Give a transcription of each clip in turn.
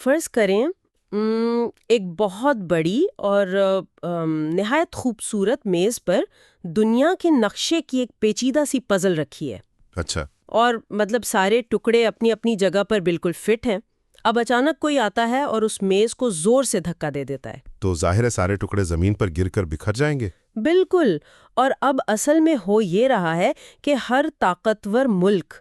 فرض کریں ایک بہت بڑی اور نہایت خوبصورت میز پر دنیا کے نقشے کی ایک پیچیدہ سی پزل رکھی ہے. اچھا. اور مطلب سارے ٹکڑے اپنی اپنی جگہ پر بالکل فٹ ہیں. اب اچانک کوئی آتا ہے اور اس میز کو زور سے دھکا دے دیتا ہے تو ظاہر ہے سارے ٹکڑے زمین پر گر کر بکھر جائیں گے. بالکل. اور اب اصل میں ہو یہ رہا ہے کہ ہر طاقتور ملک،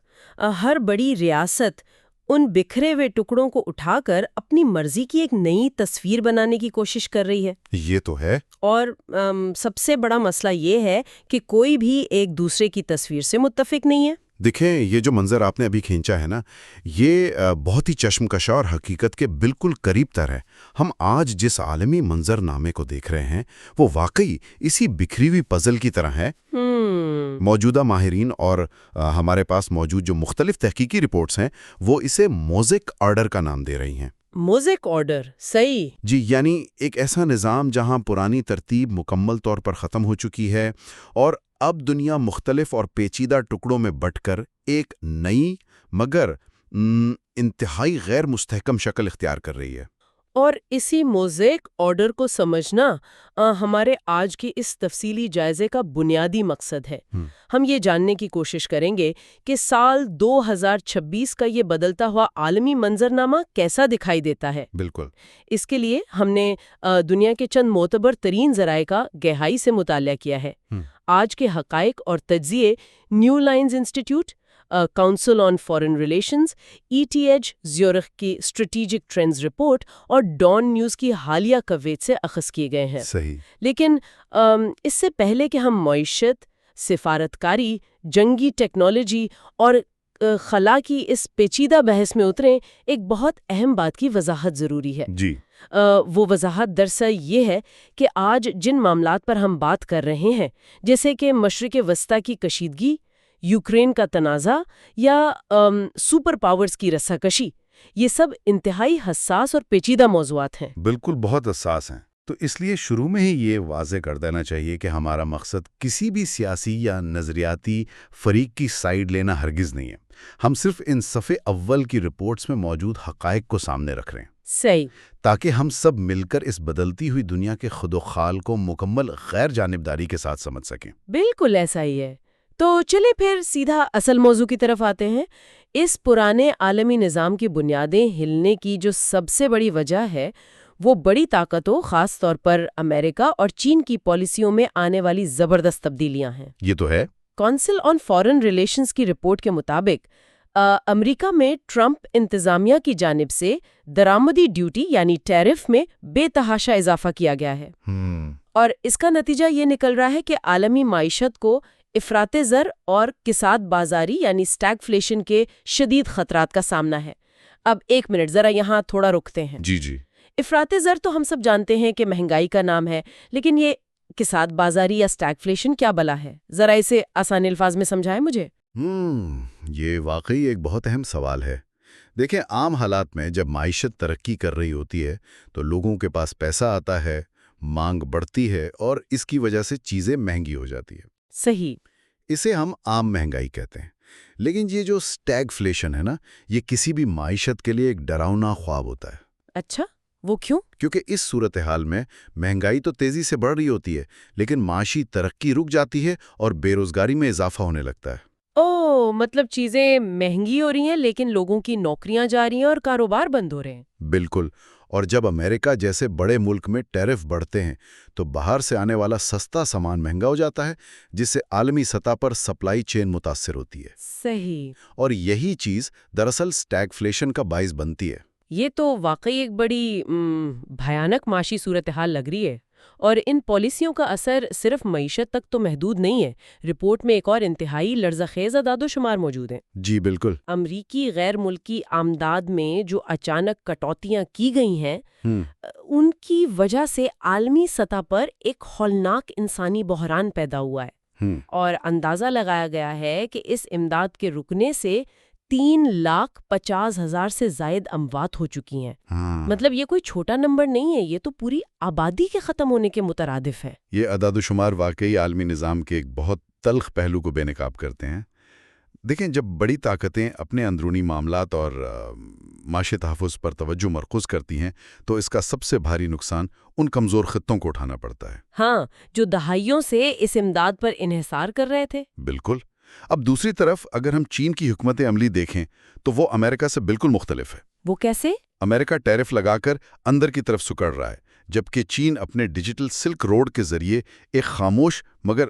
ہر بڑی ریاست ان بکھرے ہوئے ٹکڑوں کو اٹھا کر اپنی مرضی کی ایک نئی تصویر بنانے کی کوشش کر رہی ہے. یہ تو ہے. اور سب سے بڑا مسئلہ یہ ہے کہ کوئی بھی ایک دوسرے کی تصویر سے متفق نہیں ہے. دیکھیں، یہ جو منظر آپ نے ابھی کھینچا ہے نا، یہ بہت ہی چشمکش اور حقیقت کے بالکل قریب تر ہے. ہم آج جس عالمی منظر نامے کو دیکھ رہے ہیں وہ واقعی اسی بکھری ہوئی پزل کی طرح ہے. موجودہ ماہرین اور ہمارے پاس موجود جو مختلف تحقیقی رپورٹس ہیں وہ اسے موزیک آرڈر کا نام دے رہی ہیں. موزیک آرڈر، صحیح. جی، یعنی ایک ایسا نظام جہاں پرانی ترتیب مکمل طور پر ختم ہو چکی ہے اور اب دنیا مختلف اور پیچیدہ ٹکڑوں میں بٹ کر ایک نئی مگر انتہائی غیر مستحکم شکل اختیار کر رہی ہے. اور اسی موزیک آرڈر کو سمجھنا ہمارے آج کے اس تفصیلی جائزے کا بنیادی مقصد ہے. ہم یہ جاننے کی کوشش کریں گے کہ سال 2026 کا یہ بدلتا ہوا عالمی منظرنامہ کیسا دکھائی دیتا ہے. بالکل. اس کے لیے ہم نے دنیا کے چند معتبر ترین ذرائع کا گہرائی سے مطالعہ کیا ہے. آج کے حقائق اور تجزیے new lines institute, council on foreign relations, ETH Zurich کی اسٹریٹجک ٹرینڈز رپورٹ اور ڈان نیوز کی حالیہ کویت سے اخذ کیے گئے ہیں. صحیح. لیکن اس سے پہلے کہ ہم معیشت، سفارتکاری، جنگی ٹیکنالوجی اور خلا کی اس پیچیدہ بحث میں اتریں، ایک بہت اہم بات کی وضاحت ضروری ہے. جی. وہ وضاحت دراصل یہ ہے کہ آج جن معاملات پر ہم بات کر رہے ہیں، جیسے کہ مشرق وسطیٰ کی کشیدگی، یوکرین کا تنازع یا سپر پاورز کی رساکشی، یہ سب انتہائی حساس اور پیچیدہ موضوعات ہیں. بالکل، بہت حساس ہیں. تو اس لیے شروع میں ہی یہ واضح کر دینا چاہیے کہ ہمارا مقصد کسی بھی سیاسی یا نظریاتی فریق کی سائیڈ لینا ہرگز نہیں ہے. ہم صرف ان صفحے اول کی رپورٹس میں موجود حقائق کو سامنے رکھ رہے ہیں. صحیح. تاکہ ہم سب مل کر اس بدلتی ہوئی دنیا کے خد و خال کو مکمل غیر جانبداری کے ساتھ سمجھ سکیں. بالکل ایسا ہی ہے. تو چلے پھر سیدھا اصل موضوع کی طرف آتے ہیں. اس پرانے عالمی نظام کی بنیادیں ہلنے کی جو سب سے بڑی وجہ ہے وہ بڑی طاقتوں، خاص طور پر امریکہ اور چین کی پالیسیوں میں آنے والی زبردست تبدیلیاں ہیں. یہ تو ہے. کونسل آن فارن ریلیشنز کی رپورٹ کے مطابق امریکہ میں ٹرمپ انتظامیہ کی جانب سے درآمدی ڈیوٹی یعنی ٹیرف میں بے تحاشا اضافہ کیا گیا ہے. اور اس کا نتیجہ یہ نکل رہا ہے کہ عالمی معیشت کو افراط زر اور کساد بازاری یعنی اسٹیگفلیشن کے شدید خطرات کا سامنا ہے. اب ایک منٹ ذرا یہاں تھوڑا رکتے ہیں. جی. افراط زر تو ہم سب جانتے ہیں کہ مہنگائی کا نام ہے، لیکن یہ کساد بازاری یا اسٹیگفلیشن کیا بلا ہے؟ ذرا اسے آسان الفاظ میں سمجھائیں مجھے. یہ واقعی ایک بہت اہم سوال ہے. دیکھیں، عام حالات میں جب معیشت ترقی کر رہی ہوتی ہے تو لوگوں کے پاس پیسہ آتا ہے، مانگ بڑھتی ہے اور اس کی وجہ سے چیزیں مہنگی ہو جاتی ہے. صحیح. اسے ہم عام مہنگائی کہتے ہیں. لیکن یہ جو اسٹیگفلیشن ہے نا، یہ کسی بھی معیشت کے لیے ایک ڈراؤنا خواب ہوتا ہے. اچھا، وہ کیوں؟ کیونکہ اس صورتحال میں مہنگائی تو تیزی سے بڑھ رہی ہوتی ہے لیکن معاشی ترقی رک جاتی ہے اور بے روزگاری میں اضافہ ہونے لگتا ہے. مطلب چیزیں مہنگی ہو رہی ہیں لیکن لوگوں کی نوکریاں جا رہی ہیں اور کاروبار بند ہو رہے ہیں. بالکل. اور جب امریکہ جیسے بڑے ملک میں ٹیرف بڑھتے ہیں تو باہر سے آنے والا سستا سامان مہنگا ہو جاتا ہے، جس سے عالمی سطح پر سپلائی چین متاثر ہوتی ہے. صحیح. اور یہی چیز دراصل اسٹیگفلیشن کا باعث بنتی ہے. یہ تو واقعی ایک بڑی بھیانک معاشی صورتحال لگ رہی ہے. اور ان پالیسیوں کا اثر صرف معیشت تک تو محدود نہیں ہے. رپورٹ میں ایک اور انتہائی لرزہ خیز اعداد و شمار موجود ہیں. جی بالکل. امریکی غیر ملکی آمداد میں جو اچانک کٹوتیاں کی گئی ہیں ان کی وجہ سے عالمی سطح پر ایک ہولناک انسانی بحران پیدا ہوا ہے. اور اندازہ لگایا گیا ہے کہ اس امداد کے رکنے سے 3,50,000 سے زائد اموات ہو چکی ہیں. مطلب یہ کوئی چھوٹا نمبر نہیں ہے، یہ تو پوری آبادی کے ختم ہونے کے مترادف ہے. یہ اعداد و شمار واقعی عالمی نظام کے ایک بہت تلخ پہلو کو بے نقاب کرتے ہیں. دیکھیں، جب بڑی طاقتیں اپنے اندرونی معاملات اور معاشی تحفظ پر توجہ مرکوز کرتی ہیں تو اس کا سب سے بھاری نقصان ان کمزور خطوں کو اٹھانا پڑتا ہے۔ ہاں، جو دہائیوں سے اس امداد پر انحصار کر رہے تھے۔ بالکل۔ اب دوسری طرف اگر ہم چین کی حکمت عملی دیکھیں تو وہ امریکہ سے بالکل مختلف ہے۔ وہ کیسے؟ امریکہ ٹیرف لگا کر اندر کی طرف سکڑ رہا ہے، جبکہ چین اپنے ڈیجیٹل سلک روڈ کے ذریعے ایک خاموش مگر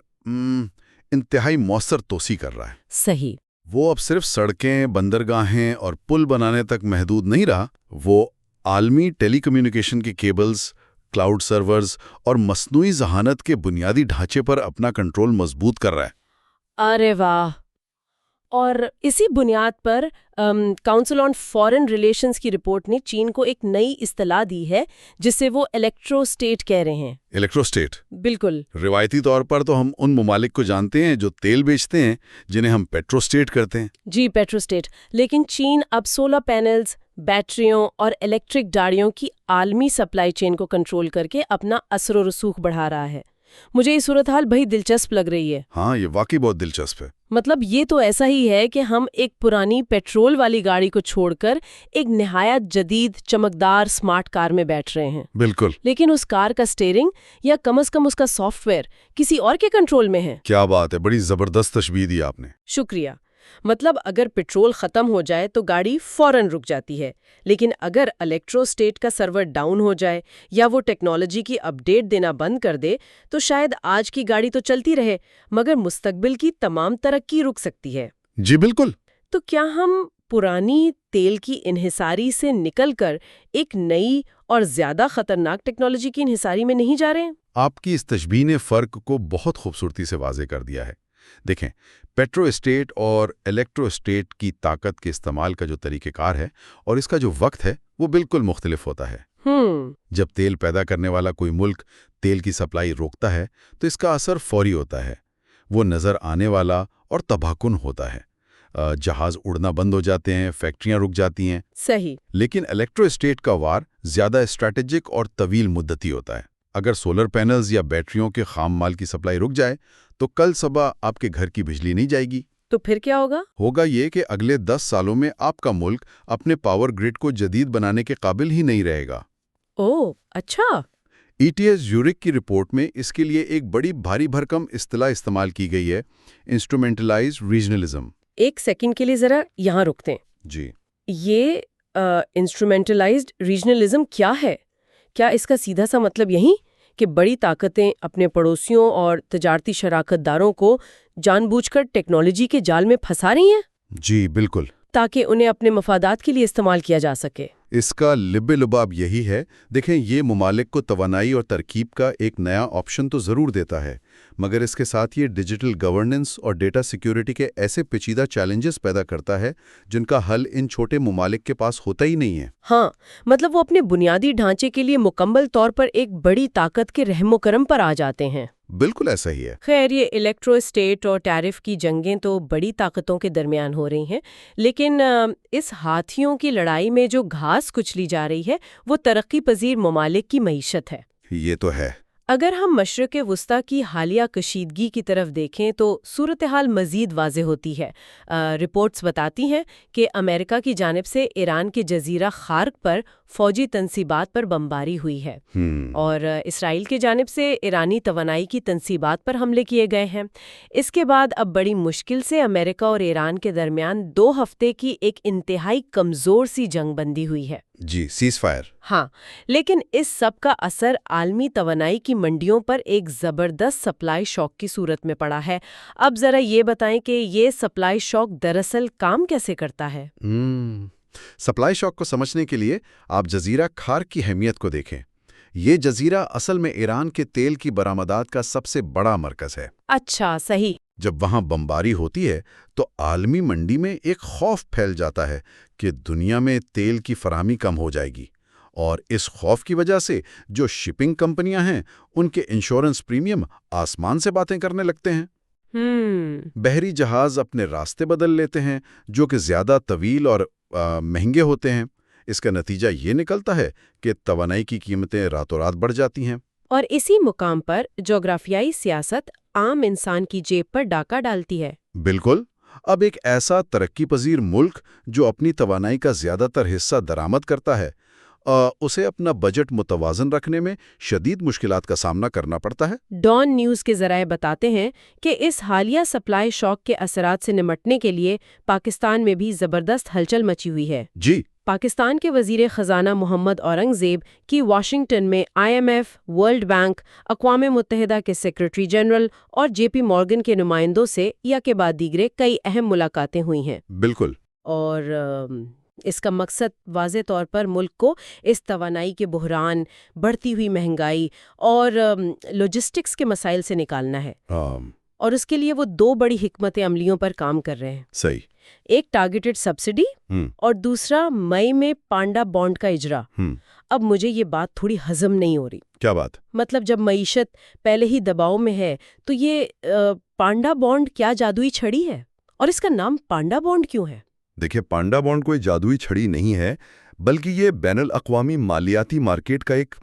انتہائی مؤثر توسیع کر رہا ہے۔ صحیح۔ وہ اب صرف سڑکیں، بندرگاہیں اور پل بنانے تک محدود نہیں رہا، وہ عالمی ٹیلی کمیونیکیشن کے کیبلز، کلاؤڈ سرورز اور مصنوعی ذہانت کے بنیادی ڈھانچے پر اپنا کنٹرول مضبوط کر رہا ہے۔ ارے واہ! اور اسی بنیاد پر کاؤنسل آن فارن ریلیشنز کی رپورٹ نے چین کو ایک نئی اصطلاح دی ہے جسے وہ الیکٹرو اسٹیٹ کہہ رہے ہیں۔ Electro state? بالکل۔ روایتی طور پر تو ہم ان ممالک کو جانتے ہیں جو تیل بیچتے ہیں، جنہیں ہم پیٹرو اسٹیٹ کرتے ہیں۔ جی، پیٹرو اسٹیٹ۔ لیکن چین اب سولر پینلز، بیٹریوں اور الیکٹرک گاڑیوں کی عالمی سپلائی چین کو کنٹرول کر کے اپنا اثر و رسوخ بڑھا رہا ہے۔ مجھے یہ صورتحال بہت دلچسپ لگ رہی ہے۔ ہاں، یہ واقعی بہت دلچسپ ہے۔ مطلب یہ تو ایسا ہی ہے کہ ہم ایک پرانی پیٹرول والی گاڑی کو چھوڑ کر ایک نہایت جدید چمکدار سمارٹ کار میں بیٹھ رہے ہیں۔ بالکل۔ لیکن اس کار کا سٹیئرنگ یا کم از کم اس کا سافٹ ویئر کسی اور کے کنٹرول میں ہے۔ کیا بات ہے، بڑی زبردست تشبیہ دی آپ نے۔ شکریہ۔ مطلب اگر پیٹرول ختم ہو جائے تو گاڑی فوراً رک جاتی ہے، لیکن اگر الیکٹرو اسٹیٹ کا سرور ڈاؤن ہو جائے یا وہ ٹیکنالوجی کی اپ ڈیٹ دینا بند کر دے تو شاید آج کی گاڑی تو چلتی رہے مگر مستقبل کی تمام ترقی رک سکتی ہے۔ جی بالکل۔ تو کیا ہم پرانی تیل کی انحصاری سے نکل کر ایک نئی اور زیادہ خطرناک ٹیکنالوجی کی انحصاری میں نہیں جا رہے ہیں؟ آپ کی اس تشبیہ نے فرق کو بہت خوبصورتی سے واضح کر دیا ہے۔ دیکھیں، پیٹرو اسٹیٹ اور الیکٹرو اسٹیٹ کی طاقت کے استعمال کا جو طریقہ کار ہے اور اس کا جو وقت ہے وہ بالکل مختلف ہوتا ہے۔ جب تیل پیدا کرنے والا کوئی ملک تیل کی سپلائی روکتا ہے تو اس کا اثر فوری ہوتا ہے، وہ نظر آنے والا اور تباہ کن ہوتا ہے۔ جہاز اڑنا بند ہو جاتے ہیں، فیکٹریاں رک جاتی ہیں۔ صحیح۔ لیکن الیکٹرو اسٹیٹ کا وار زیادہ اسٹریٹجک اور طویل مدتی ہوتا ہے۔ اگر سولر پینلز یا بیٹریوں کے خام مال کی سپلائی رک جائے تو کل صبح آپ کے گھر کی بجلی نہیں جائے گی۔ تو پھر کیا ہوگا؟ ہوگا یہ کہ اگلے 10 سالوں میں آپ کا ملک اپنے پاور گریڈ کو جدید بنانے کے قابل ہی نہیں رہے گا۔ اوہ، اچھا۔ ETS یورک کی رپورٹ میں اس کے لیے ایک بڑی بھاری بھرکم اصطلاح استعمال کی گئی ہے، انسٹرومنٹلائزڈ ریجنلزم۔ ایک سیکنڈ کے لیے ذرا یہاں رکتے ہیں۔ جی، یہ انسٹرومنٹلائزڈ ریجنلزم کیا ہے؟ کیا اس کا سیدھا سا مطلب یہی کہ بڑی طاقتیں اپنے پڑوسیوں اور تجارتی شراکت داروں کو جان بوجھ کر ٹیکنالوجی کے جال میں پھنسا رہی ہیں؟ جی بالکل۔ تاکہ انہیں اپنے مفادات کے لیے استعمال کیا جا سکے۔ اس کا لب لباب یہی ہے۔ دیکھیں، یہ ممالک کو توانائی اور ترکیب کا ایک نیا آپشن تو ضرور دیتا ہے، مگر اس کے ساتھ یہ ڈیجیٹل گورننس اور ڈیٹا سیکیورٹی کے ایسے پیچیدہ چیلنجز پیدا کرتا ہے جن کا حل ان چھوٹے ممالک کے پاس ہوتا ہی نہیں ہے۔ ہاں، مطلب وہ اپنے بنیادی ڈھانچے کے لیے مکمل طور پر ایک بڑی طاقت کے رحم و کرم پر آ جاتے ہیں۔ بالکل ایسا ہی ہے۔ خیر، یہ الیکٹرو اسٹیٹ اور ٹیرف کی جنگیں تو بڑی طاقتوں کے درمیان ہو رہی ہیں، لیکن اس ہاتھیوں کی لڑائی میں جو گھاس کچلی جا رہی ہے وہ ترقی پذیر ممالک کی معیشت ہے۔ یہ تو ہے۔ اگر ہم مشرق وسطیٰ کی حالیہ کشیدگی کی طرف دیکھیں تو صورتحال مزید واضح ہوتی ہے۔ رپورٹس بتاتی ہیں کہ امریکہ کی جانب سے ایران کے جزیرہ خارق پر فوجی تنصیبات پر بمباری ہوئی ہے، اور اسرائیل کی جانب سے ایرانی توانائی کی تنصیبات پر حملے کیے گئے ہیں۔ اس کے بعد اب بڑی مشکل سے امریکہ اور ایران کے درمیان 2 ہفتے کی ایک انتہائی کمزور سی جنگ بندی ہوئی ہے۔ جی، سیز فائر۔ ہاں، لیکن اس سب کا اثر عالمی توانائی کی منڈیوں پر ایک زبردست سپلائی شاک کی صورت میں پڑا ہے۔ اب ذرا یہ بتائیں کہ یہ سپلائی شاک دراصل کام کیسے کرتا ہے؟ سپلائی شاک کو سمجھنے کے لیے آپ جزیرہ خارق کی اہمیت کو دیکھیں۔ یہ جزیرہ اصل میں ایران کے تیل کی برآمدات کا سب سے بڑا مرکز ہے۔ اچھا، صحیح۔ جب وہاں بمباری ہوتی ہے تو عالمی منڈی میں ایک خوف پھیل جاتا ہے کہ دنیا میں تیل کی فراہمی کم ہو جائے گی، اور اس خوف کی وجہ سے جو شپنگ کمپنیاں ہیں ان کے انشورنس پریمیم آسمان سے باتیں کرنے لگتے ہیں۔ بحری جہاز اپنے راستے بدل لیتے ہیں جو کہ زیادہ طویل اور مہنگے ہوتے ہیں۔ اس کا نتیجہ یہ نکلتا ہے کہ توانائی کی قیمتیں راتوں رات بڑھ جاتی ہیں۔ اور اسی مقام پر جغرافیائی سیاست عام انسان کی جیب پر ڈاکہ ڈالتی ہے۔ بالکل۔ اب ایک ایسا ترقی پذیر ملک جو اپنی توانائی کا زیادہ تر حصہ درآمد کرتا ہے، اسے اپنا بجٹ متوازن رکھنے میں شدید مشکلات کا سامنا کرنا پڑتا ہے۔ ڈان نیوز کے ذرائع بتاتے ہیں کہ اس حالیہ سپلائی شاک کے اثرات سے نمٹنے کے لیے پاکستان میں بھی زبردست ہلچل مچی ہوئی ہے۔ جی، پاکستان کے وزیر خزانہ محمد اورنگ زیب کی واشنگٹن میں IMF، ورلڈ بینک، اقوام متحدہ کے سیکرٹری جنرل اور JP مورگن کے نمائندوں سے یا کے بعد دیگرے کئی اہم ملاقاتیں ہوئی ہیں۔ بالکل۔ اور اس کا مقصد واضح طور پر ملک کو اس توانائی کے بحران، بڑھتی ہوئی مہنگائی اور لاجسٹکس کے مسائل سے نکالنا ہے۔ اور اس کے لیے وہ دو بڑی حکمت عملیوں پر کام کر رہے ہیں۔ صحیح۔ ایک ٹارگیٹڈ سبسڈی اور دوسرا مئی میں پانڈا بانڈ کا اجرا۔ اب مجھے یہ بات تھوڑی ہضم نہیں ہو رہی۔ کیا بات؟ مطلب جب معیشت پہلے ہی دباؤ میں ہے تو یہ پانڈا بانڈ کیا جادوئی چھڑی ہے؟ اور اس کا نام پانڈا بانڈ کیوں ہے؟ دیکھیں، پانڈا بانڈ کوئی جادوئی چھڑی نہیں ہے، بلکہ یہ بین الاقوامی مالیاتی مارکیٹ کا ایک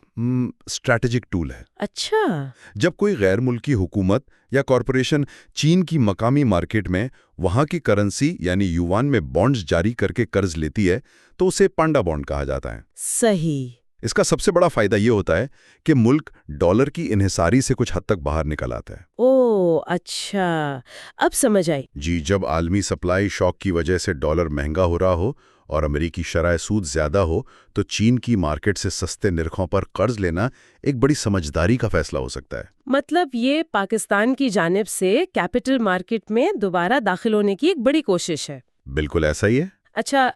اسٹریٹجک ٹول ہے۔ اچھا۔ جب کوئی غیر ملکی حکومت یا کارپوریشن چین کی مقامی مارکیٹ میں وہاں کی کرنسی یعنی یوان میں بانڈز جاری کر کے قرض لیتی ہے تو اسے پانڈا بانڈ کہا جاتا ہے۔ صحیح۔ اس کا سب سے بڑا فائدہ یہ ہوتا ہے کہ ملک ڈالر کی انحصاری سے کچھ حد تک باہر نکل آتا ہے۔ اوہ اچھا، اب سمجھ آئی۔ جی، جب عالمی سپلائی شاک کی وجہ سے ڈالر مہنگا ہو رہا ہو اور امریکی شرح سود زیادہ ہو تو چین کی مارکیٹ سے سستے نرخوں پر قرض لینا ایک بڑی سمجھداری کا فیصلہ ہو سکتا ہے۔ مطلب یہ پاکستان کی جانب سے کیپٹل مارکیٹ میں دوبارہ داخل ہونے کی ایک بڑی کوشش ہے۔ بالکل ایسا ہی ہے۔ اچھا،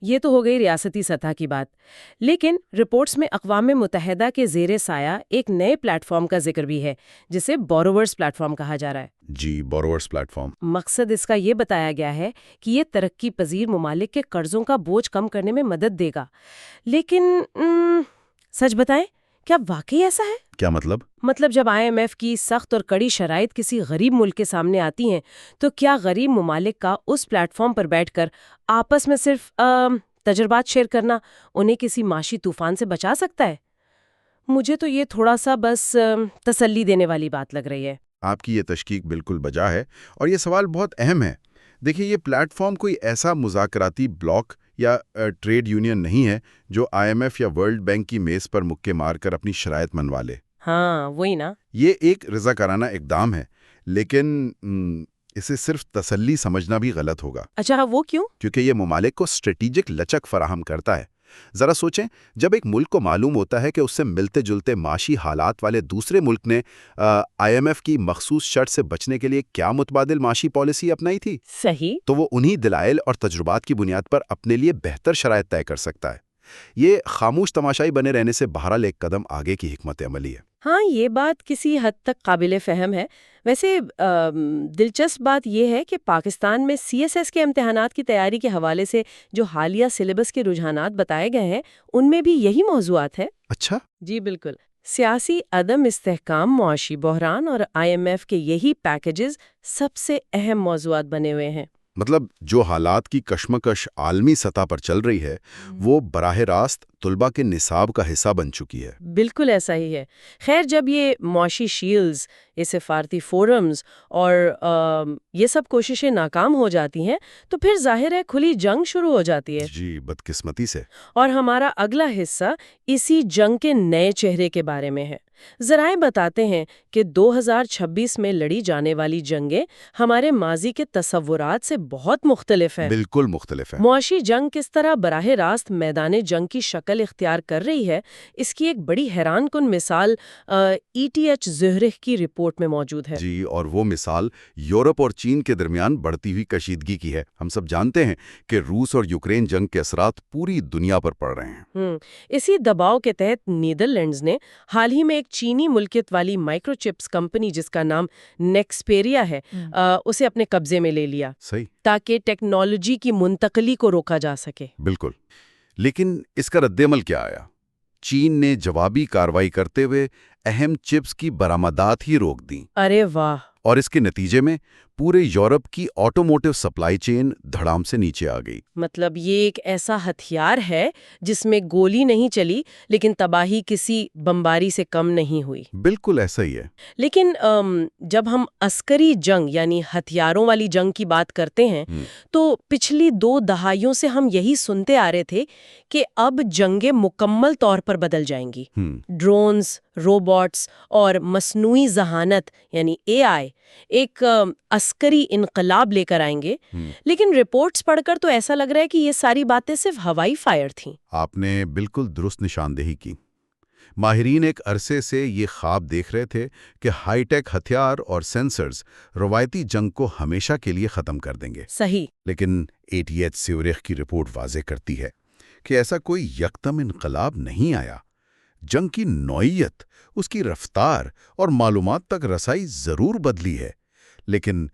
یہ تو ہو گئی ریاستی سطح کی بات، لیکن رپورٹس میں اقوام متحدہ کے زیر سایہ ایک نئے پلیٹ فارم کا ذکر بھی ہے جسے بوروورز پلیٹ فارم کہا جا رہا ہے۔ جی، بوروورز پلیٹ فارم۔ مقصد اس کا یہ بتایا گیا ہے کہ یہ ترقی پذیر ممالک کے قرضوں کا بوجھ کم کرنے میں مدد دے گا۔ لیکن سچ بتائیں، کیا واقعی ایسا ہے؟ کیا مطلب؟ مطلب جب IMF کی سخت اور کڑی شرائط کسی غریب ملک کے سامنے آتی ہیں تو کیا غریب ممالک کا اس پلیٹ فارم پر بیٹھ کر آپس میں صرف تجربات شیئر کرنا انہیں کسی معاشی طوفان سے بچا سکتا ہے؟ مجھے تو یہ تھوڑا سا بس تسلی دینے والی بات لگ رہی ہے۔ آپ کی یہ تشکیک بالکل بجا ہے اور یہ سوال بہت اہم ہے۔ دیکھیں، یہ پلیٹ فارم کوئی ایسا مذاکراتی بلاک یا ٹریڈ یونین نہیں ہے جو IMF یا ورلڈ بینک کی میز پر مکے مار کر اپنی شرائط منوا لے۔ ہاں، وہی نا۔ یہ ایک رضاکارانہ اقدام ہے، لیکن اسے صرف تسلی سمجھنا بھی غلط ہوگا۔ اچھا، وہ کیوں؟ کیونکہ یہ ممالک کو اسٹریٹجک لچک فراہم کرتا ہے۔ ذرا سوچیں، جب ایک ملک کو معلوم ہوتا ہے کہ اس سے ملتے جلتے معاشی حالات والے دوسرے ملک نے IMF کی مخصوص شرط سے بچنے کے لیے کیا متبادل معاشی پالیسی اپنائی تھی، صحیح، تو وہ انہی دلائل اور تجربات کی بنیاد پر اپنے لیے بہتر شرائط طے کر سکتا ہے۔ یہ خاموش تماشائی بنے رہنے سے بہرحال ایک قدم آگے کی حکمت عملی ہے۔ ہاں، یہ بات کسی حد تک قابل فہم ہے۔ ویسے دلچسپ بات یہ ہے کہ پاکستان میں CSS کے امتحانات کی تیاری کے حوالے سے جو حالیہ سلیبس کے رجحانات بتائے گئے ہیں ان میں بھی یہی موضوعات ہیں۔ اچھا؟ جی بالکل۔ سیاسی عدم استحکام، معاشی بحران اور IMF کے یہی پیکیجز سب سے اہم موضوعات بنے ہوئے ہیں۔ مطلب جو حالات کی کشمکش عالمی سطح پر چل رہی ہے وہ براہ راست طلبہ کے نصاب کا حصہ بن چکی ہے۔ بالکل ایسا ہی ہے۔ خیر، جب یہ معاشی شیلڈز، یہ سفارتی فورمز اور یہ سب کوششیں ناکام ہو جاتی ہیں تو پھر ظاہر ہے کھلی جنگ شروع ہو جاتی ہے۔ جی، بدقسمتی سے۔ اور ہمارا اگلا حصہ اسی جنگ کے نئے چہرے کے بارے میں ہے۔ ذرائع بتاتے ہیں کہ 2026 میں لڑی جانے والی جنگیں ہمارے ماضی کے تصورات سے بہت مختلف ہیں۔ بالکل مختلف ہے۔ معاشی جنگ کس طرح براہ راست میدان جنگ کی شکل اختیار کر رہی ہے، اس کی ایک بڑی حیران کن مثال ETH زہرہ کی رپورٹ میں موجود ہے۔ جی، اور وہ مثال یورپ اور چین کے درمیان بڑھتی ہوئی کشیدگی کی ہے۔ ہم سب جانتے ہیں کہ روس اور یوکرین جنگ کے اثرات پوری دنیا پر پڑ رہے ہیں۔ اسی دباؤ کے تحت نیدرلینڈز نے حال ہی میں ایک چینی ملکیت والی مائکرو چپس کمپنی جس کا نام نیکسپیریا ہے اسے اپنے قبضے میں لے لیا، صحیح، تاکہ ٹیکنالوجی کی منتقلی کو روکا جا سکے۔ بالکل۔ لیکن اس کا رد عمل کیا آیا؟ چین نے جوابی کارروائی کرتے ہوئے اہم چپس کی برآمدات ہی روک دیں۔ ارے واہ! اور اس کے نتیجے میں پورے یورپ کی آٹوموٹیو سپلائی چین دھڑام سے نیچے آ گئی۔ مطلب یہ ایک ایسا ہتھیار ہے جس میں گولی نہیں چلی لیکن تباہی کسی بمباری سے کم نہیں ہوئی۔ بالکل ایسا ہی ہے۔ لیکن جب ہم عسکری جنگ یعنی ہتھیاروں والی جنگ کی بات کرتے ہیں تو پچھلی 2 دہائیوں سے ہم یہی سنتے آ رہے تھے کہ اب جنگیں مکمل طور پر بدل جائیں گی۔ ڈرونز، روبوٹس اور مصنوعی ذہانت یعنی AI ایک عسکری انقلاب لے کر آئیں گے، لیکن رپورٹس پڑھ کر تو ایسا لگ رہا ہے کہ یہ ساری باتیں صرف ہوائی فائر تھیں۔ آپ نے بالکل درست نشاندہی کی۔ ماہرین ایک عرصے سے یہ خواب دیکھ رہے تھے کہ ہائی ٹیک ہتھیار اور سینسرز روایتی جنگ کو ہمیشہ کے لیے ختم کر دیں گے۔ صحیح۔ لیکن ATH سیوریخ کی رپورٹ واضح کرتی ہے کہ ایسا کوئی یکدم انقلاب نہیں آیا۔ جنگ کی نوعیت، اس کی رفتار اور معلومات تک رسائی ضرور بدلی ہے، لیکن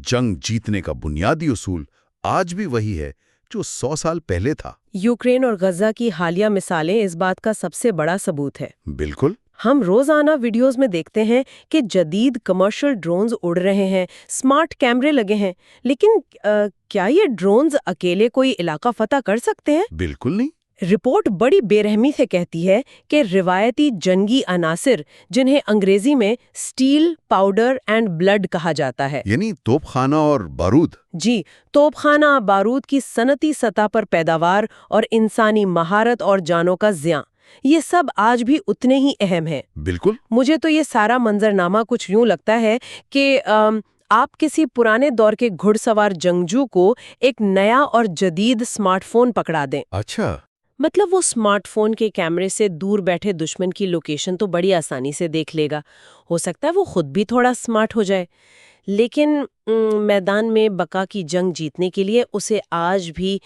جنگ جیتنے کا بنیادی اصول آج بھی وہی ہے جو 100 سال پہلے تھا۔ یوکرین اور غزہ کی حالیہ مثالیں اس بات کا سب سے بڑا ثبوت ہے۔ بالکل۔ ہم روزانہ ویڈیوز میں دیکھتے ہیں کہ جدید کمرشل ڈرونز اڑ رہے ہیں، سمارٹ کیمرے لگے ہیں، لیکن کیا یہ ڈرونز اکیلے کوئی علاقہ فتح کر سکتے ہیں؟ بالکل نہیں۔ رپورٹ بڑی بے رحمی سے کہتی ہے کہ روایتی جنگی عناصر، جنہیں انگریزی میں سٹیل، پاؤڈر اینڈ بلڈ کہا جاتا ہے، یعنی توپ خانہ اور بارود۔ جی، توپ خانہ بارود کی صنعتی سطح پر پیداوار اور انسانی مہارت اور جانوں کا زیاں، یہ سب آج بھی اتنے ہی اہم ہیں۔ بالکل۔ مجھے تو یہ سارا منظرنامہ کچھ یوں لگتا ہے کہ آپ کسی پرانے دور کے گھڑ سوار جنگجو کو ایک نیا اور جدید سمارٹ فون پکڑا دیں۔ اچھا۔ مطلب وہ سمارٹ فون کے کیمرے سے دور بیٹھے دشمن کی لوکیشن تو بڑی آسانی سے دیکھ لے گا، ہو سکتا ہے وہ خود بھی تھوڑا سمارٹ ہو جائے، لیکن میدان میں بقا کی جنگ جیتنے کے لیے اسے آج بھی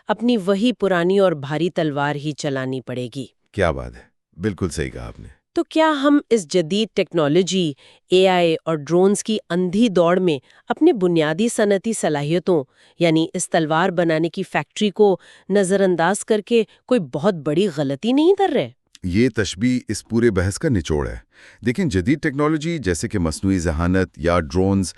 اپنی وہی پرانی اور بھاری تلوار ہی چلانی پڑے گی۔ کیا بات ہے، بالکل صحیح کہا آپ نے۔ تو کیا ہم اس جدید ٹیکنالوجی، AI اور ڈرونز کی اندھی دوڑ میں اپنی بنیادی صنعتی صلاحیتوں یعنی اس تلوار بنانے کی فیکٹری کو نظر انداز کر کے کوئی بہت بڑی غلطی نہیں کر رہے؟ یہ تشبیہ اس پورے بحث کا نچوڑ ہے۔ دیکھیں، جدید ٹیکنالوجی جیسے کہ مصنوعی ذہانت یا ڈرونز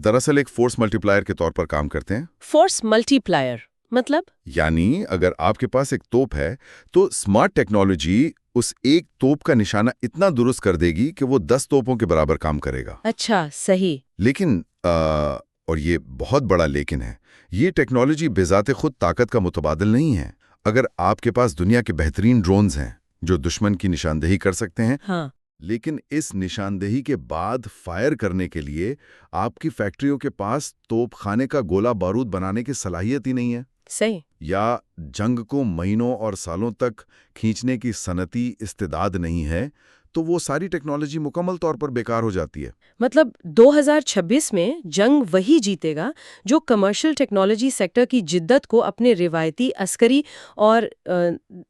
دراصل ایک فورس ملٹی پلائر کے طور پر کام کرتے ہیں۔ فورس ملٹی پلائر مطلب؟ یعنی اگر آپ کے پاس ایک توپ ہے تو اسمارٹ ٹیکنالوجی اس ایک توپ کا نشانہ اتنا درست کر دے گی کہ وہ 10 توپوں کے برابر کام کرے گا۔ اچھا، صحیح۔ لیکن اور یہ بہت بڑا لیکن ہے، یہ ٹیکنالوجی بذات خود طاقت کا متبادل نہیں ہے۔ اگر آپ کے پاس دنیا کے بہترین ڈرونز ہیں جو دشمن کی نشاندہی کر سکتے ہیں، ہاں، لیکن اس نشاندہی کے بعد فائر کرنے کے لیے آپ کی فیکٹریوں کے پاس توپ خانے کا گولہ بارود بنانے کی صلاحیت ہی نہیں ہے، صحیح، یا جنگ کو مہینوں اور سالوں تک کھینچنے کی صنعتی استعداد نہیں ہے، تو وہ ساری ٹیکنالوجی مکمل طور پر بیکار ہو جاتی ہے۔ مطلب 2026 میں جنگ وہی جیتے گا جو کمرشل ٹیکنالوجی سیکٹر کی جدت کو اپنے روایتی عسکری اور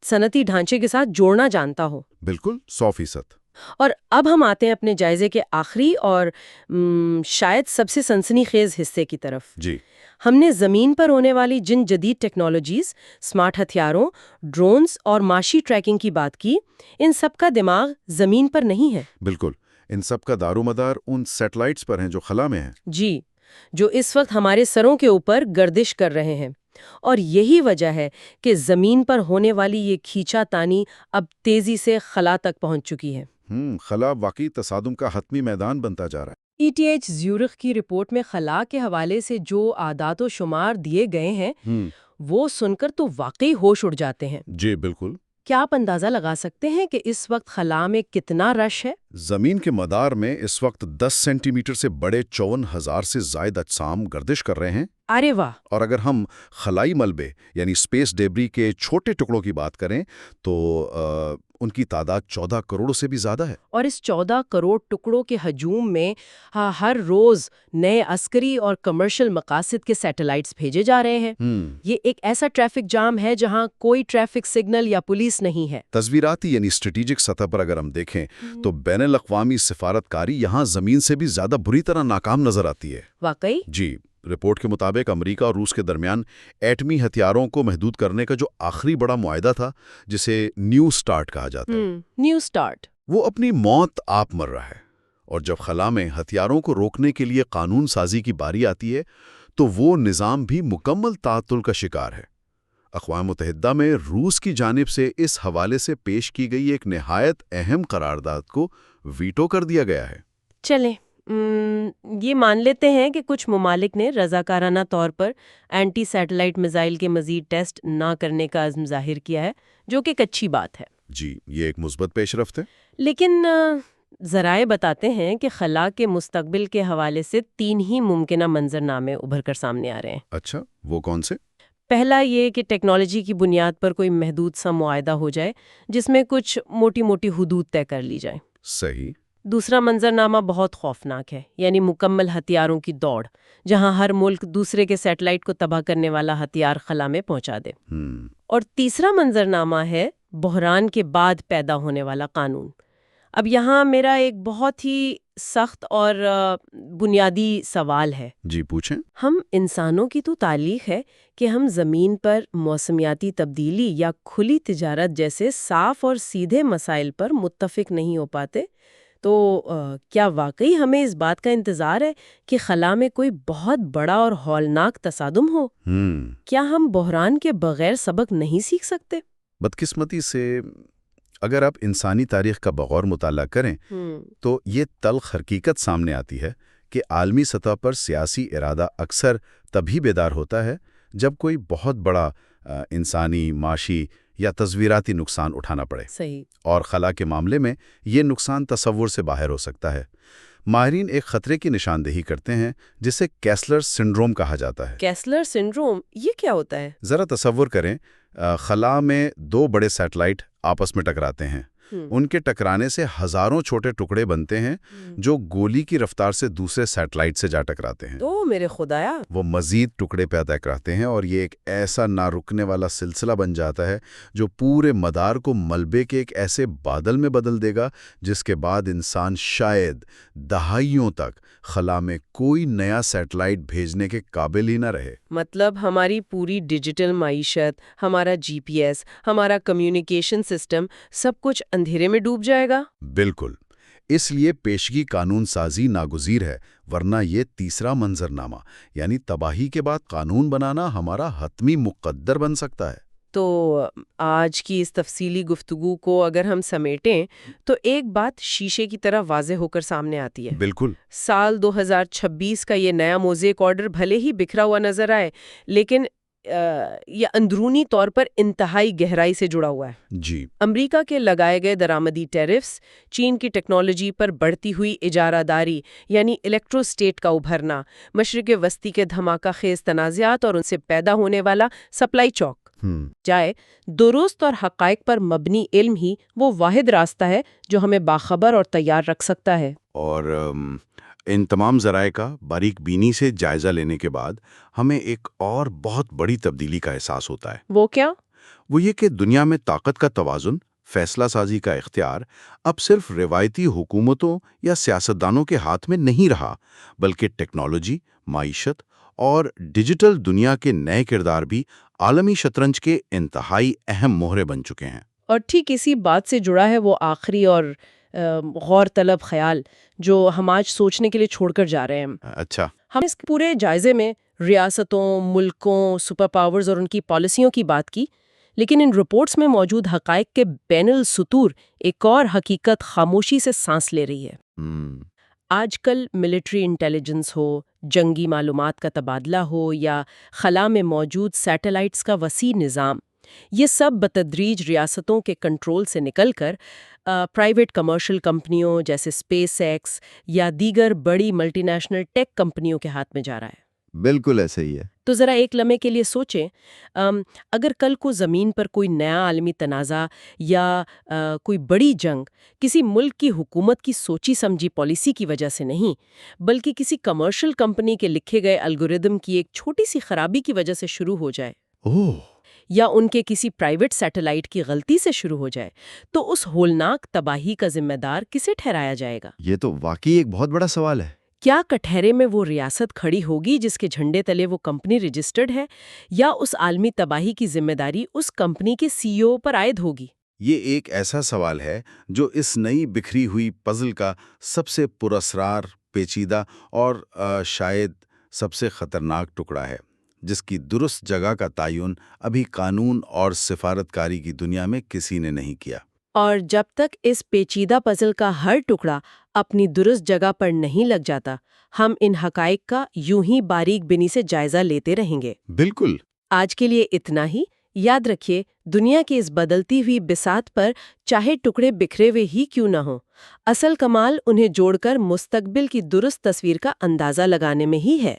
صنعتی ڈھانچے کے ساتھ جوڑنا جانتا ہو۔ بالکل، 100%۔ اور اب ہم آتے ہیں اپنے جائزے کے آخری اور شاید سب سے سنسنی خیز حصے کی طرف۔ جی، ہم نے زمین پر ہونے والی جن جدید ٹیکنالوجیز، سمارٹ ہتھیاروں، ڈرونز اور معاشی ٹریکنگ کی بات کی، ان سب کا دماغ زمین پر نہیں ہے۔ بالکل، ان سب کا دار و مدار ان سیٹلائٹس پر ہیں جو خلا میں ہیں۔ جی، جو اس وقت ہمارے سروں کے اوپر گردش کر رہے ہیں، اور یہی وجہ ہے کہ زمین پر ہونے والی یہ کھینچا تانی اب تیزی سے خلا تک پہنچ چکی ہے۔ خلا واقعی تصادم کا حتمی میدان بنتا جا رہا ہے۔ ETH زیورخ کی رپورٹ میں خلا کے حوالے سے جو اعداد و شمار دیے گئے ہیں وہ سن کر تو واقعی ہوش اڑ جاتے ہیں۔ جی بالکل۔ کیا آپ اندازہ لگا سکتے ہیں کہ اس وقت خلا میں کتنا رش ہے؟ زمین کے مدار میں اس وقت 10 سینٹی میٹر سے بڑے 54,000 سے زائد اجسام گردش کر رہے ہیں۔ ارے واہ! اور اگر ہم خلائی ملبے یعنی اسپیس ڈیبری کے چھوٹے ٹکڑوں کی بات کریں تو ان کی تعداد 14 کروڑ سے بھی زیادہ ہے۔ اور اس 14 کروڑ ٹکڑوں کے ہجوم میں ہر روز نئے عسکری اور کمرشل مقاصد کے سیٹلائٹس بھیجے جا رہے ہیں۔ یہ ایک ایسا ٹریفک جام ہے جہاں کوئی ٹریفک سگنل یا پولیس نہیں ہے۔ تصویراتی یعنی اسٹریٹجک سطح پر اگر ہم دیکھیں تو بین الاقوامی سفارتکاری یہاں زمین سے بھی زیادہ بری طرح ناکام نظر آتی ہے۔ واقعی؟ جی، رپورٹ کے مطابق امریکہ اور روس کے درمیان ایٹمی ہتھیاروں کو محدود کرنے کا جو آخری بڑا معاہدہ تھا، جسے نیو سٹارٹ کہا جاتا ہے، نیو سٹارٹ، وہ اپنی موت آپ مر رہا ہے۔ اور جب خلا میں ہتھیاروں کو روکنے کے لیے قانون سازی کی باری آتی ہے تو وہ نظام بھی مکمل تعطل کا شکار ہے۔ اقوام متحدہ میں روس کی جانب سے اس حوالے سے پیش کی گئی ایک نہایت اہم قرارداد کو ویٹو کر دیا گیا ہے۔ چلیں یہ مان لیتے ہیں کہ کچھ ممالک نے رضاکارانہ طور پر اینٹی سیٹلائٹ میزائل کے مزید ٹیسٹ نہ کرنے کا عزم ظاہر کیا ہے، جو کہ ایک اچھی بات ہے۔ جی، یہ ایک مثبت پیش رفت ہے۔ لیکن ذرائع بتاتے ہیں کہ خلا کے مستقبل کے حوالے سے 3 ہی ممکنہ منظرنامے ابھر کر سامنے آ رہے ہیں۔ اچھا، وہ کون سے؟ پہلا یہ کہ ٹیکنالوجی کی بنیاد پر کوئی محدود سا معاہدہ ہو جائے جس میں کچھ موٹی موٹی حدود طے کر لی جائیں۔ صحیح۔ دوسرا منظرنامہ بہت خوفناک ہے، یعنی مکمل ہتھیاروں کی دوڑ، جہاں ہر ملک دوسرے کے سیٹلائٹ کو تباہ کرنے والا ہتھیار خلا میں پہنچا دے۔ اور تیسرا منظرنامہ ہے بحران کے بعد پیدا ہونے والا قانون۔ اب یہاں میرا ایک بہت ہی سخت اور بنیادی سوال ہے۔ جی پوچھیں۔ ہم انسانوں کی تو تعلیق ہے کہ ہم زمین پر موسمیاتی تبدیلی یا کھلی تجارت جیسے صاف اور سیدھے مسائل پر متفق نہیں ہو پاتے، تو کیا واقعی ہمیں اس بات کا انتظار ہے کہ خلا میں کوئی بہت بڑا اور ہولناک تصادم ہو؟ کیا ہم بحران کے بغیر سبق نہیں سیکھ سکتے؟ بدقسمتی سے اگر آپ انسانی تاریخ کا بغور مطالعہ کریں تو یہ تلخ حقیقت سامنے آتی ہے کہ عالمی سطح پر سیاسی ارادہ اکثر تبھی بیدار ہوتا ہے جب کوئی بہت بڑا انسانی، معاشی یا تصویراتی نقصان اٹھانا پڑے۔ صحیح۔ اور خلا کے معاملے میں یہ نقصان تصور سے باہر ہو سکتا ہے۔ ماہرین ایک خطرے کی نشاندہی کرتے ہیں جسے کیسلر سنڈروم کہا جاتا ہے۔ کیسلر سنڈروم یہ کیا ہوتا ہے؟ ذرا تصور کریں، خلا میں 2 بڑے سیٹلائٹ آپس میں ٹکراتے ہیں۔ ان کے ٹکرانے سے ہزاروں چھوٹے ٹکڑے بنتے ہیں جو گولی کی رفتار سے دوسرے سیٹلائٹ سے جا ٹکراتے ہیں۔ تو میرے خدایا! وہ مزید ٹکڑے پیدا کرتے ہیں اور یہ ایک ایسا نہ رکنے والا سلسلہ بن جاتا ہے جو پورے مدار کو ملبے کے ایک ایسے بادل میں بدل دے گا جس کے بعد انسان شاید دہائیوں تک خلا میں کوئی نیا سیٹلائٹ بھیجنے کے قابل ہی نہ رہے۔ مطلب ہماری پوری ڈیجیٹل معیشت، ہمارا جی پی ایس، ہمارا کمیونیکیشن سسٹم، سب کچھ اندھیرے میں ڈوب جائے گا؟ بالکل۔ اس لیے پیشگی قانون سازی ناگزیر ہے، ورنہ یہ تیسرا منظرنامہ یعنی تباہی کے بعد قانون بنانا ہمارا حتمی مقدر بن سکتا ہے۔ تو آج کی اس تفصیلی گفتگو کو اگر ہم سمیٹیں تو ایک بات شیشے کی طرح واضح ہو کر سامنے آتی ہے۔ بالکل۔ سال 2026 کا یہ نیا موزیک آرڈر بھلے ہی بکھرا ہوا نظر آئے، لیکن یہ اندرونی طور پر انتہائی گہرائی سے جڑا ہوا ہے۔ جی۔ امریکہ کے لگائے گئے درآمدی ٹیرفز، چین کی ٹیکنالوجی پر بڑھتی ہوئی اجارہ داری یعنی الیکٹرو اسٹیٹ کا ابھرنا، مشرق وسطی کے دھماکہ خیز تنازعات اور ان سے پیدا ہونے والا سپلائی چوک جائے درست اور حقائق پر مبنی علم ہی وہ واحد راستہ ہے جو ہمیں باخبر اور تیار رکھ سکتا ہے۔ اور ان تمام ذرائع کا باریک بینی سے جائزہ لینے کے بعد ہمیں ایک اور بہت بڑی تبدیلی کا احساس ہوتا ہے۔ وہ کیا؟ وہ یہ کہ دنیا میں طاقت کا توازن، فیصلہ سازی کا اختیار اب صرف روایتی حکومتوں یا سیاستدانوں کے ہاتھ میں نہیں رہا، بلکہ ٹیکنالوجی، معیشت اور ڈیجیٹل دنیا کے نئے کردار بھی عالمی شطرنج کے انتہائی اہم مہرے بن چکے ہیں۔ اور ٹھیک اسی بات سے جڑا ہے وہ آخری اور غور طلب خیال جو ہم آج سوچنے کے لیے چھوڑ کر جا رہے ہیں۔ اچھا۔ ہم اس پورے جائزے میں ریاستوں، ملکوں، سپر پاورز اور ان کی پالیسیوں کی بات کی، لیکن ان رپورٹس میں موجود حقائق کے بین السطور ایک اور حقیقت خاموشی سے سانس لے رہی ہے۔ آج کل ملٹری انٹیلیجنس ہو، جنگی معلومات کا تبادلہ ہو یا خلا میں موجود سیٹلائٹس کا وسیع نظام، یہ سب بتدریج ریاستوں کے کنٹرول سے نکل کر پرائیویٹ کمرشل کمپنیوں جیسے اسپیس ایکس یا دیگر بڑی ملٹی نیشنل ٹیک کمپنیوں کے ہاتھ میں جا رہا ہے۔ بالکل ایسے ہی ہے۔ تو ذرا ایک لمحے کے لیے سوچیں، اگر کل کو زمین پر کوئی نیا عالمی تنازع یا کوئی بڑی جنگ کسی ملک کی حکومت کی سوچی سمجھی پالیسی کی وجہ سے نہیں، بلکہ کسی کمرشل کمپنی کے لکھے گئے الگوریدم کی ایک چھوٹی سی خرابی کی وجہ سے شروع ہو جائے، یا ان کے کسی پرائیویٹ سیٹلائٹ کی غلطی سے شروع ہو جائے، تو اس ہولناک تباہی کا ذمہ دار کسے ٹھہرایا جائے گا؟ یہ تو واقعی ایک بہت بڑا سوال ہے۔ کیا کٹہرے میں وہ ریاست کھڑی ہوگی جس کے جھنڈے تلے وہ کمپنی رجسٹرڈ ہے، یا اس عالمی تباہی کی ذمہ داری اس کمپنی کے سی ای او پر عائد ہوگی؟ یہ ایک ایسا سوال ہے جو اس نئی بکھری ہوئی پزل کا سب سے پراسرار، پیچیدہ اور شاید سب سے خطرناک ٹکڑا ہے، جس کی درست جگہ کا تعین ابھی قانون اور سفارتکاری کی دنیا میں کسی نے نہیں کیا۔ اور جب تک اس پیچیدہ پزل کا ہر ٹکڑا اپنی درست جگہ پر نہیں لگ جاتا، ہم ان حقائق کا یوں ہی باریک بینی سے جائزہ لیتے رہیں گے۔ بالکل۔ آج کے لیے اتنا ہی۔ یاد رکھیے، دنیا کی اس بدلتی ہوئی بساط پر چاہے ٹکڑے بکھرے ہوئے ہی کیوں نہ ہوں، اصل کمال انہیں جوڑ کر مستقبل کی درست تصویر کا اندازہ لگانے میں ہی ہے۔